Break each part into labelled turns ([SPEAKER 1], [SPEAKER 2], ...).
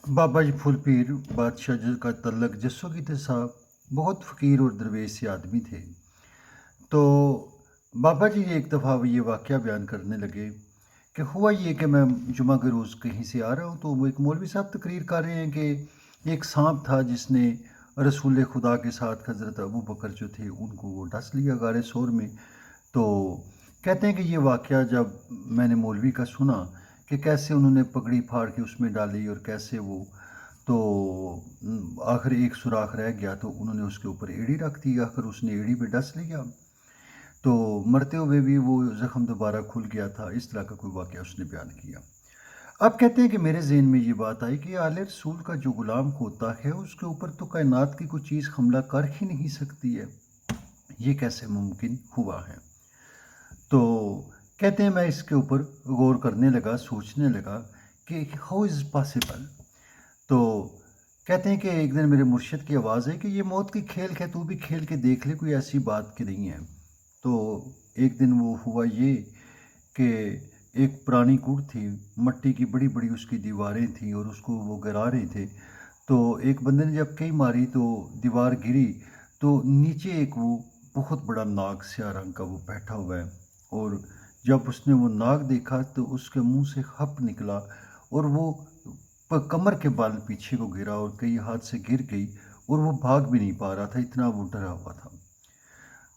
[SPEAKER 1] बाबा जी फुलपीर बादशाह का तल्लक जस्सो की साहब बहुत फ़कीर और दरवेश से आदमी थे। तो बाबा जी एक दफ़ा ये वाक़या बयान करने लगे कि हुआ ये कि मैं जुमा के रोज़ कहीं से आ रहा हूँ, तो वो एक मौलवी साहब तकरीर कर रहे हैं कि एक सांप था जिसने रसूल खुदा के साथ हज़रत अबू बकर जो थे उनको वो डस लिया गारे सोर में। तो कहते हैं कि ये वाक़या जब मैंने मौलवी का सुना कि कैसे उन्होंने पगड़ी फाड़ के उसमें डाली और कैसे वो तो आखिर एक सुराख रह गया तो उन्होंने उसके ऊपर एड़ी रख दी, आखिर उसने एड़ी पे डस लिया, तो मरते हुए भी वो ज़ख्म दोबारा खुल गया था। इस तरह का कोई वाक़या उसने बयान किया। अब कहते हैं कि मेरे ज़हन में ये बात आई कि आले रसूल का जो गुलाम होता है उसके ऊपर तो कायनात की कोई चीज़ हमला कर ही नहीं सकती है, ये कैसे मुमकिन हुआ है। तो कहते हैं मैं इसके ऊपर गौर करने लगा, सोचने लगा कि हाउ इज़ पॉसिबल। तो कहते हैं कि एक दिन मेरे मुर्शिद की आवाज़ है कि ये मौत की खेल है, तू भी खेल के देख ले, कोई ऐसी बात की नहीं है। तो एक दिन वो हुआ ये कि एक पुरानी कुट थी, मट्टी की बड़ी बड़ी उसकी दीवारें थीं और उसको वो गिरा रहे थे। तो एक बंदे ने जब कई मारी तो दीवार गिरी, तो नीचे एक वो बहुत बड़ा नाग स्या रंग का वो बैठा हुआ है। और जब उसने वो नाग देखा तो उसके मुंह से हप निकला और वो कमर के बल पीछे को गिरा और कई हाथ से गिर गई और वो भाग भी नहीं पा रहा था, इतना वो डरा हुआ था।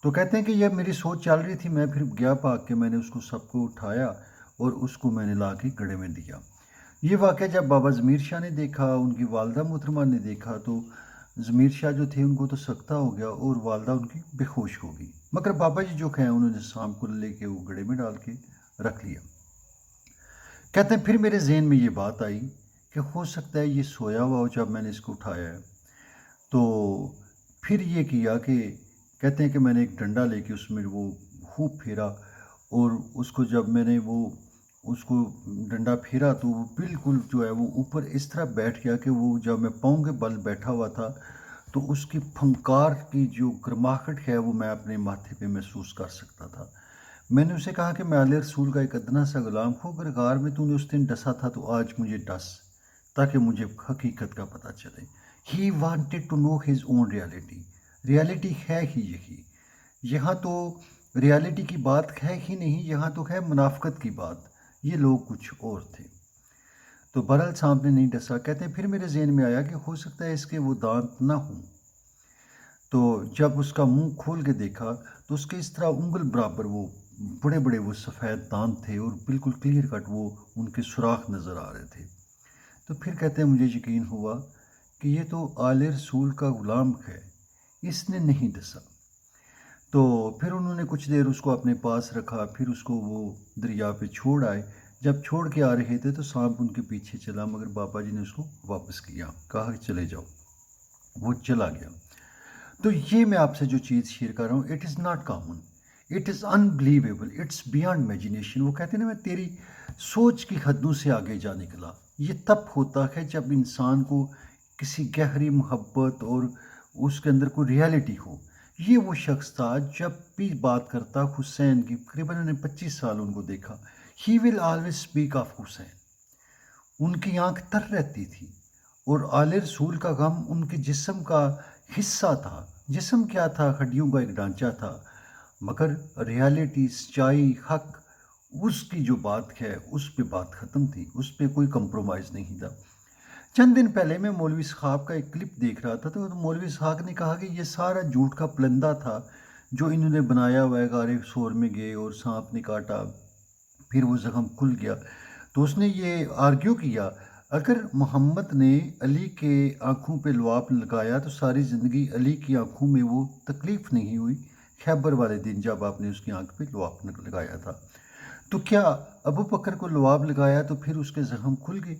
[SPEAKER 1] तो कहते हैं कि यह मेरी सोच चल रही थी, मैं फिर गया भाग के, मैंने उसको सबको उठाया और उसको मैंने ला के गड़े में दिया। ये वाक़या जब बाबा ज़मीर शाह ने देखा, उनकी वालदा मोहतरमा ने देखा, तो ज़मीर शाह जो थे उनको तो सकता हो गया और वालदा उनकी बेहोश हो गई। मगर बाबा जी जो हैं उन्होंने सांप को लेके वो गड़े में डाल के रख लिया। कहते हैं फिर मेरे ज़हन में ये बात आई कि हो सकता है ये सोया हुआ हो जब मैंने इसको उठाया है। तो फिर ये किया कि कहते हैं कि मैंने एक डंडा लेके उसमें वो खूब फेरा और उसको जब मैंने वो उसको डंडा फेरा तो वो बिल्कुल जो है वो ऊपर इस तरह बैठ गया कि वो जब मैं पाँव के बल बैठा हुआ था तो उसकी फंकार की जो गर्माहट है वो मैं अपने माथे पे महसूस कर सकता था। मैंने उसे कहा कि मैं आले रसूल का एक अदना सा गुलाम हूँ, अगर गार में तूने उस दिन डसा था तो आज मुझे डस, ताकि मुझे हकीकत का पता चले। He wanted to know his own reality. Reality है ही यही। यहाँ तो रियलिटी की बात है ही नहीं, यहाँ तो है मुनाफकत की बात। ये लोग कुछ और थे। तो बहरहाल सांप ने नहीं डसा। कहते हैं फिर मेरे जहन में आया कि हो सकता है इसके वो दांत ना हों। तो जब उसका मुंह खोल के देखा तो उसके इस तरह उंगल बराबर वो बड़े बड़े वो सफ़ेद दांत थे और बिल्कुल क्लियर कट वो उनके सुराख नज़र आ रहे थे। तो फिर कहते हैं मुझे यकीन हुआ कि ये तो आले रसूल का गुलाम है, इसने नहीं डसा। तो फिर उन्होंने कुछ देर उसको अपने पास रखा, फिर उसको वो दरिया पे छोड़ आए। जब छोड़ के आ रहे थे तो सांप उनके पीछे चला, मगर बाबा जी ने उसको वापस किया, कहा कि चले जाओ। वो चला गया। तो ये मैं आपसे जो चीज़ शेयर कर रहा हूँ, it is not common, it is unbelievable, it's beyond imagination. वो कहते हैं ना, मैं तेरी सोच की हदों से आगे जा निकला। ये तब होता है जब इंसान को किसी गहरी मोहब्बत और उसके अंदर कोई रियलिटी हो। ये वो शख्स था, जब भी बात करता हुसैन की, तकरीबन मैंने 25 साल उनको देखा, he will always speak of Hussain. उनकी आंख तर रहती थी और आले रसूल का गम उनके जिस्म का हिस्सा था। जिस्म क्या था? हड्डियों का एक ढांचा था। मगर रियलिटी, सच्चाई, हक, उसकी जो बात है उस पे बात ख़त्म थी, उस पे कोई कंप्रोमाइज़ नहीं था। चंद दिन पहले मैं मौलवी इसहाक का एक क्लिप देख रहा था, तो मौलवी इसहाक ने कहा कि ये सारा झूठ का पलंदा था जो इन्होंने बनाया हुआ है। गारे शोर में गए और सांप ने काटा, फिर वो ज़ख्म खुल गया। तो उसने ये आर्ग्यू किया, अगर मोहम्मद ने अली के आँखों पे लुआब लगाया तो सारी ज़िंदगी अली की आँखों में वो तकलीफ़ नहीं हुई, खैबर वाले दिन जब आपने उसकी आँख पे लुआब लगाया था। तो क्या अबू बकर को लुआब लगाया तो फिर उसके ज़ख्म खुल गए?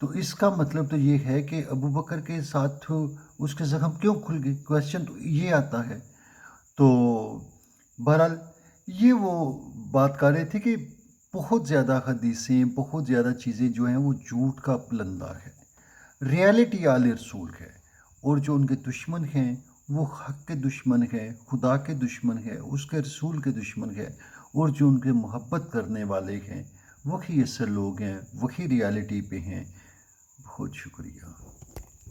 [SPEAKER 1] तो इसका मतलब तो ये है कि अबू बकर के साथ उसके ज़ख्म क्यों खुल गए? क्वेश्चन तो ये आता है। तो बहरहाल ये वो बात कर रहे थे कि बहुत ज़्यादा हदीसें, बहुत ज़्यादा चीज़ें जो हैं वो झूठ का पलंदा है। रियलिटी आले रसूल है और जो उनके दुश्मन हैं वो हक के दुश्मन हैं, खुदा के दुश्मन हैं, उसके रसूल के दुश्मन हैं। और जो उनके मोहब्बत करने वाले हैं वही असल लोग हैं, वही रियलिटी पे हैं। بہت شکریہ۔